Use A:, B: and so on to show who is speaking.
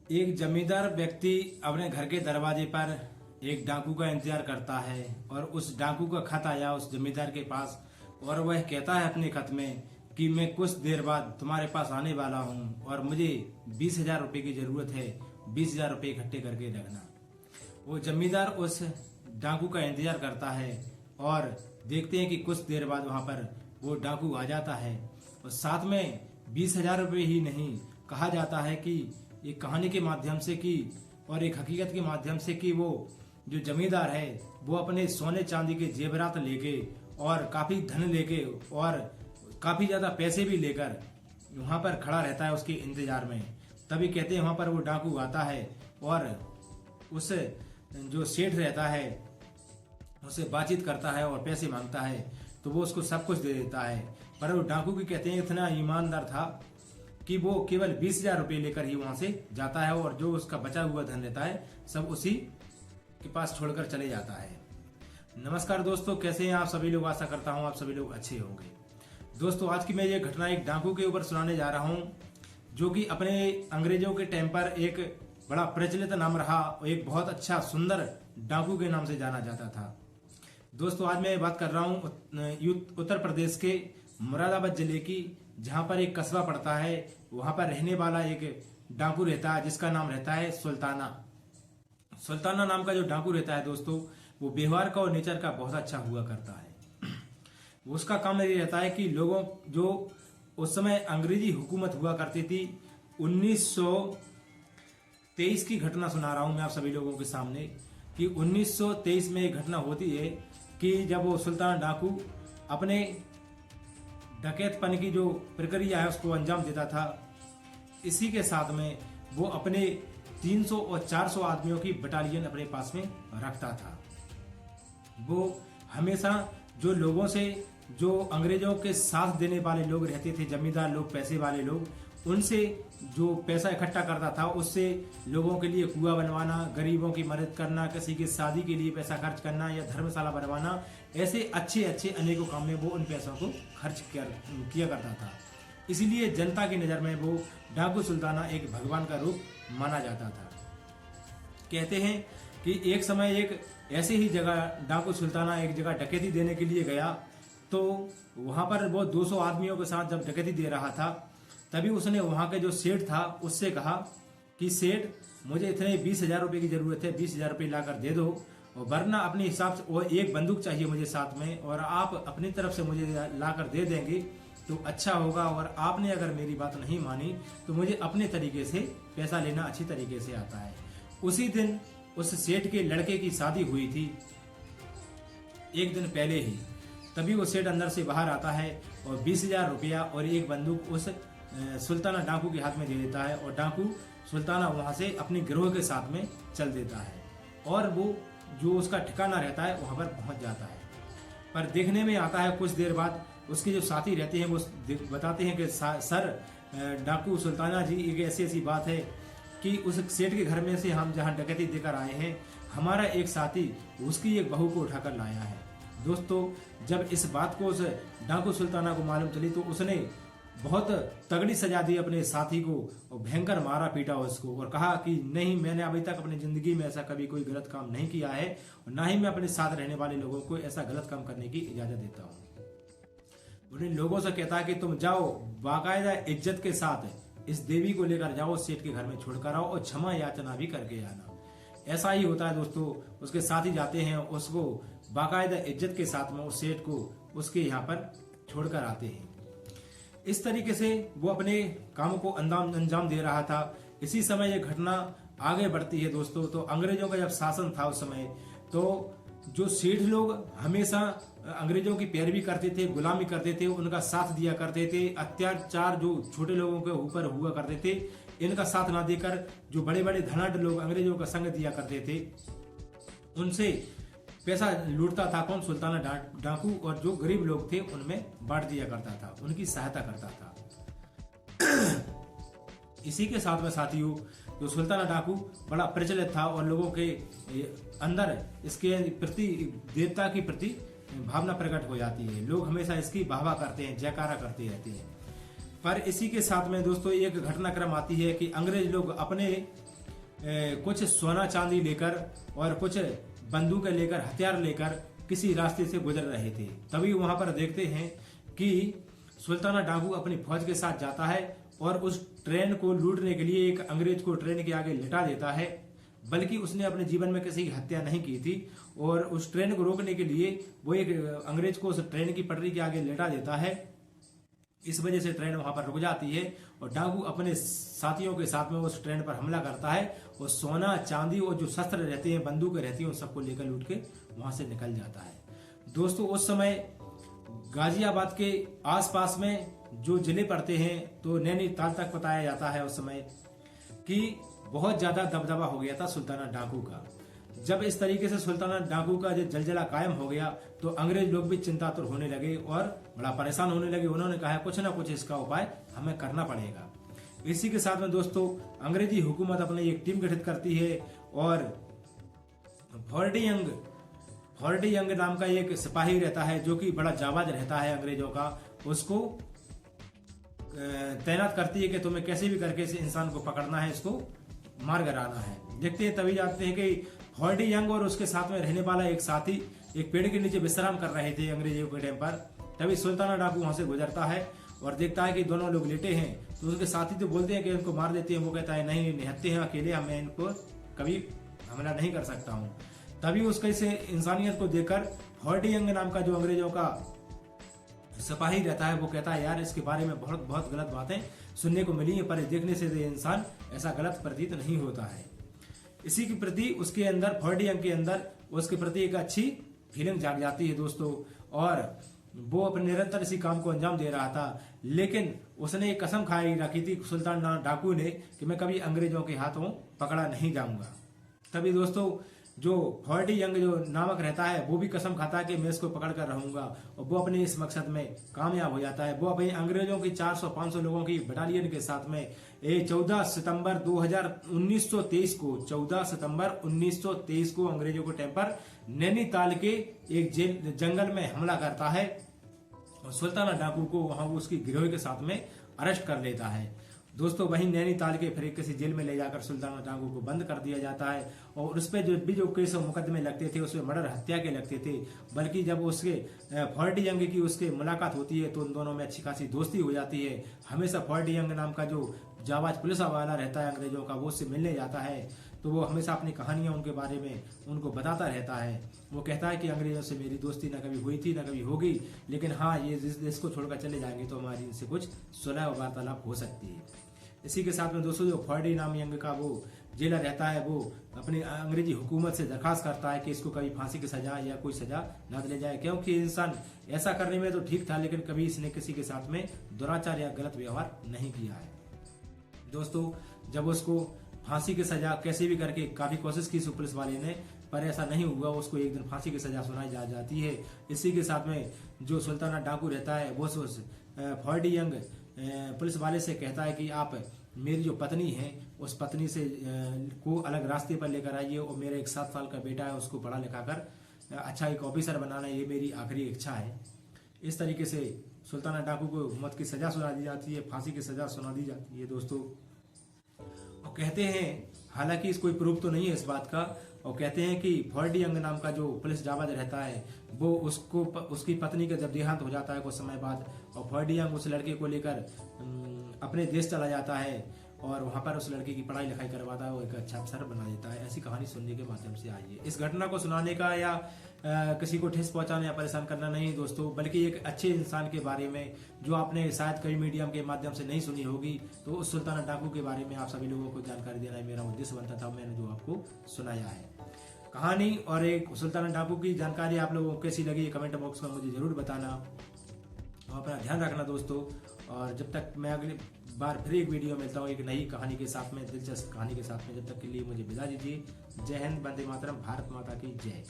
A: एक जमींदार व्यक्ति अपने घर के दरवाजे पर एक डाकू का इंतजार करता है और उस डाकू का खत आया उस जमींदार के पास और वह कहता है अपने खत में कि मैं कुछ देर बाद तुम्हारे पास आने वाला हूँ और मुझे 20,000 रुपए की जरूरत है। 20,000 रुपए इकट्ठे करके रखना। वो जमींदार उस डाकू का इंतजार करता है और देखते हैं कि कुछ देर बाद वहां पर वो डाकू आ जाता है और साथ में 20,000 रुपए ही नहीं, कहा जाता है कि एक कहानी के माध्यम से कि और एक हकीकत के माध्यम से कि वो जो जमींदार है वो अपने सोने चांदी के जेवरात लेके और काफी धन लेके और काफी ज्यादा पैसे भी लेकर वहां पर खड़ा रहता है उसके इंतजार में। तभी कहते हैं वहां पर वो डाकू आता है और उस जो सेठ रहता है उससे बातचीत करता है और पैसे मांगता है तो वो उसको सब कुछ दे देता है। पर वो डाकू भी कहते हैं इतना ईमानदार था कि वो केवल 20,000 रुपए लेकर ही वहां से जाता है और जो उसका बचा हुआ धन रहता है सब उसी के पास छोड़कर चले जाता है। नमस्कार दोस्तों, कैसे हैं आप सभी लोग। आशा करता हूं आप सभी लोग अच्छे होंगे। दोस्तों, आज की मैं ये घटना एक डाकू के ऊपर सुनाने जा रहा हूं जो कि अपने अंग्रेजों के टाइम पर एक बड़ा प्रचलित नाम रहा, एक बहुत अच्छा सुंदर डाकू के नाम से जाना जाता था। दोस्तों, आज मैं बात कर रहा हूं उत्तर प्रदेश के मुरादाबाद जिले की, जहां पर एक कस्बा पड़ता है। वहां पर रहने वाला एक डाकू रहता है जिसका नाम रहता है सुल्ताना। सुल्ताना नाम का जो डाकू रहता है दोस्तों, वो व्यवहार का और नेचर का बहुत अच्छा हुआ करता है। उसका काम ये रहता है कि लोगों जो उस समय अंग्रेजी हुकूमत हुआ करती थी, 1923 की घटना सुना रहा हूं मैं आप सभी लोगों के सामने कि 1923 में एक घटना होती है कि जब वो सुल्तान डाकू अपने डकैतपन की जो प्रक्रिया है उसको अंजाम देता था, इसी के साथ में वो अपने 300 और 400 आदमियों की बटालियन अपने पास में रखता था। वो हमेशा जो लोगों से, जो अंग्रेजों के साथ देने वाले लोग रहते थे, जमींदार लोग, पैसे वाले लोग, उनसे जो पैसा इकट्ठा करता था उससे लोगों के लिए कुआं बनवाना, गरीबों की मदद करना, किसी की शादी के लिए पैसा खर्च करना या धर्मशाला बनवाना, ऐसे अच्छे अच्छे अनेकों काम में वो उन पैसों को खर्च किया करता था। इसीलिए जनता की नजर में वो डाकू सुल्ताना एक भगवान का रूप माना जाता था। कहते हैं कि एक समय एक ऐसे ही जगह डाकू सुल्ताना एक जगह डकैती देने के लिए गया, तो वहां पर वो 200 आदमियों के साथ जब डकैती दे रहा था, तभी उसने वहां के जो सेठ था उससे कहा कि सेठ, मुझे इतने 20,000 रुपए की जरूरत है, 20,000 रुपए लाकर दे दो और वरना अपने हिसाब से, और एक बंदूक चाहिए मुझे साथ में, और आप अपनी तरफ से मुझे लाकर दे देंगे तो अच्छा होगा, और आपने अगर मेरी बात नहीं मानी तो मुझे अपने तरीके से पैसा लेना अच्छी तरीके से आता है। उसी दिन उस सेठ के लड़के की शादी हुई थी, एक दिन पहले ही। तभी वो सेठ अंदर से बाहर आता है और 20,000 रुपया और एक बंदूक उस सुल्ताना डाकू के हाथ में दे देता है और डाकू सुल्ताना वहां से अपने गिरोह के साथ में चल देता है और वो जो उसका ठिकाना रहता है वहां पर पहुंच जाता है। पर देखने में आता है कुछ देर बाद उसके जो साथी रहते हैं वो बताते हैं कि सर, डाकू सुल्ताना जी, एक ऐसी ऐसी बात है कि उस सेठ के घर में से हम जहां डकैती देकर आए हैं, हमारा एक साथी उसकी एक बहू को उठाकर लाया है। दोस्तों, जब इस बात को उस डाकू सुल्ताना को मालूम चली तो उसने बहुत तगड़ी सजा दी अपने साथी को और भयंकर मारा पीटा उसको और कहा कि नहीं, मैंने अभी तक अपनी जिंदगी में ऐसा कभी कोई गलत काम नहीं किया है और ना ही मैं अपने साथ रहने वाले लोगों को ऐसा गलत काम करने की इजाजत देता हूँ। उन्हें लोगों से कहता है कि तुम जाओ, बाकायदा इज्जत के साथ इस देवी को लेकर जाओ, सेठ के घर में छोड़कर आओ और क्षमा याचना भी करके आना। ऐसा ही होता है दोस्तों, उसके साथ ही जाते हैं, उसको बाकायदा इज्जत के साथ में उस सेठ को उसके यहाँ पर छोड़कर आते हैं। इस तरीके से वो अपने काम को अंजाम दे रहा था। इसी समय ये घटना आगे बढ़ती है दोस्तों। तो अंग्रेजों का जब शासन था उस समय, तो जो सेठ लोग हमेशा अंग्रेजों की पैरवी करते थे, गुलामी करते थे, उनका साथ दिया करते थे, अत्याचार जो छोटे लोगों के ऊपर हुआ करते थे, इनका साथ ना देकर जो बड़े बड़े धनाढ्य लोग अंग्रेजों का संग दिया करते थे, उनसे पैसा लूटता था कौन? सुल्ताना डाकू, और जो गरीब लोग थे उनमें बांट दिया करता था, उनकी सहायता करता था। इसी के साथ में साथियों, जो सुल्ताना डाकू बड़ा प्रचलित था और लोगों के अंदर इसके प्रति, देवता की प्रति भावना प्रकट हो जाती है। लोग हमेशा इसकी वाहवाह करते हैं, जयकारा करते रहते हैं। पर इसी के साथ में दोस्तों एक घटनाक्रम आती है कि अंग्रेज लोग अपने कुछ सोना चांदी लेकर और कुछ बंदूकें लेकर, हथियार लेकर किसी रास्ते से गुजर रहे थे। तभी वहां पर देखते हैं कि सुल्ताना डाकू अपनी फौज के साथ जाता है और उस ट्रेन को लूटने के लिए एक अंग्रेज को ट्रेन के आगे लिटा देता है। बल्कि उसने अपने जीवन में किसी की हत्या नहीं की थी, और उस ट्रेन को रोकने के लिए वो एक अंग्रेज को उस ट्रेन की पटरी के आगे लिटा देता है। इस वजह से ट्रेन वहां पर रुक जाती है और डाकू अपने साथियों के साथ में उस ट्रेन पर हमला करता है और सोना चांदी और जो शस्त्र रहते हैं, बंदूकें रहती हैं, उन सबको लेकर लूट के वहां से निकल जाता है। दोस्तों, उस समय गाजियाबाद के आसपास में जो जिले पड़ते हैं, तो नैनीताल तक बताया जाता है उस समय कि बहुत ज्यादा दबदबा हो गया था सुल्ताना डाकू का। जब इस तरीके से सुल्ताना डाकू का जो जलजला कायम हो गया, तो अंग्रेज लोग भी चिंतातुर होने लगे और बड़ा परेशान होने लगे। उन्होंने कहा कुछ ना कुछ इसका उपाय हमें करना पड़ेगा। इसी के साथ में दोस्तों, अंग्रेजी हुकूमत अपनी एक टीम गठित करती है और फॉर्डी यंग नाम का एक सिपाही रहता है जो कि बड़ा जाबाज रहता है अंग्रेजों का, उसको तैनात करती है कि तुम्हें कैसे भी करके इस इंसान को पकड़ना है, इसको मार गिराना है। देखते हैं तभी जानते हैं कि फॉर्डी यंग और उसके साथ में रहने वाला एक साथी एक पेड़ के नीचे विश्राम कर रहे थे अंग्रेजों के टाइम पर। तभी सुल्ताना डाकू वहां से गुजरता है और देखता है कि दोनों लोग लेटे हैं। तो उसके साथी तो बोलते हैं कि इनको मार देते हैं। वो कहता है नहीं, निहत्ते हैं अकेले, मैं इनको कभी हमला नहीं कर सकता हूँ। तभी उसके से इंसानियत को देखकर फॉर्डी यंग नाम का जो अंग्रेजों का सिपाही रहता है, वो कहता है यार इसके बारे में बहुत बहुत गलत बातें सुनने को मिली है, पर देखने से ये इंसान ऐसा गलत प्रतीत नहीं होता है। इसी के प्रति उसके अंदर, फॉर्डी यंग के अंदर उसके प्रति एक अच्छी फीलिंग जाग जाती है दोस्तों, और वो अपने निरंतर इसी काम को अंजाम दे रहा था। लेकिन उसने एक कसम खाई रखी थी सुल्तान डाकू ने कि मैं कभी अंग्रेजों के हाथों पकड़ा नहीं जाऊंगा। तभी दोस्तों, जो फॉर्डी यंग जो नामक रहता है, वो भी कसम खाता है कि मैं इसको पकड़ कर रहूंगा, और वो अपने इस मकसद में कामयाब हो जाता है। वो अपने अंग्रेजों की 400-500 लोगों की बटालियन के साथ में 14 सितंबर 1923 को 14 सितंबर 1923 को अंग्रेजों के टाइम पर नैनीताल के एक जंगल में हमला करता है और सुल्ताना डाकू को वहां उसकी गिरोह के साथ में अरेस्ट कर लेता है। दोस्तों, वहीं नैनीताल के फिर किसी जेल में ले जाकर सुल्ताना डाकू को बंद कर दिया जाता है और उस पर जो केस और मुकदमे लगते थे उसमें मर्डर, हत्या के लगते थे। बल्कि जब उसके फॉर्डी यंग की उसके मुलाकात होती है तो उन दोनों में अच्छी खासी दोस्ती हो जाती है। हमेशा फॉर्डी यंग नाम का जो जाबाज पुलिस वाला रहता है अंग्रेजों का, वो उससे मिलने जाता है, तो वो हमेशा अपनी कहानियां उनके बारे में उनको बताता रहता है। वो कहता है कि अंग्रेजों से मेरी दोस्ती न कभी हुई थी न कभी होगी, लेकिन हाँ, ये देश को छोड़कर चले जाएंगे तो हमारी इनसे कुछ सुलह और वार्तालाप हो सकती है। इसी के साथ में दोस्तों, जो फॉर्डी नाम यंग का वो जेलर रहता है, वो अपनी अंग्रेजी हुकूमत से दरखास्त करता है कि इसको कभी फांसी की सजा या कोई सजा न दिलाई जाए, क्योंकि इंसान ऐसा करने में तो ठीक था, लेकिन कभी इसने किसी के साथ में दुराचार या गलत व्यवहार नहीं किया है। दोस्तों, जब उसको फांसी की सजा कैसे भी करके काफी कोशिश की पुलिस वाले ने, पर ऐसा नहीं हुआ, उसको एक दिन फांसी की सजा सुनाई जाती है। इसी के साथ में जो सुल्ताना डाकू रहता है, वो फॉर्डी यंग पुलिस वाले से कहता है कि आप मेरी जो पत्नी है उस पत्नी से को अलग रास्ते पर लेकर आइए, और मेरा एक 7 साल का बेटा है, उसको पढ़ा लिखा कर अच्छा एक ऑफिसर बनाना, ये मेरी आखिरी इच्छा है। इस तरीके से सुल्ताना डाकू को मौत की सजा सुना दी जाती है, फांसी की सजा सुना दी जाती है दोस्तों। और कहते हैं, हालांकि कोई प्रूफ तो नहीं है इस बात का, और कहते हैं कि फॉर्डी यंग नाम का जो पुलिस जाबाज रहता है, वो उसकी पत्नी का जब देहांत हो जाता है कुछ समय बाद, और फॉर्डी यंग उस लड़के को लेकर अपने देश चला जाता है और वहां पर उस लड़के की पढ़ाई लिखाई करवाता है, वो एक अच्छा अफसर बना देता है। ऐसी कहानी सुनने के माध्यम से आई है। इस घटना को सुनाने का या किसी को ठेस पहुंचाने या परेशान करना नहीं दोस्तों, बल्कि एक अच्छे इंसान के बारे में जो आपने शायद कई मीडियम के माध्यम से नहीं सुनी होगी, तो उस सुल्ताना डाकू के बारे में आप सभी लोगों को जानकारी देना मेरा उद्देश्य बनता था। मैंने जो आपको सुनाया है कहानी और एक सुल्ताना डाकू की जानकारी आप लोगों को कैसी लगी, कमेंट बॉक्स में मुझे जरूर बताना। अपना ध्यान रखना दोस्तों, और जब तक मैं अगली बार फिर एक वीडियो मिलता हूँ एक नई कहानी के साथ में, दिलचस्प कहानी के साथ में, जब तक के लिए मुझे विदा दीजिए। जय हिंद, वंदे मातरम, भारत माता की जय।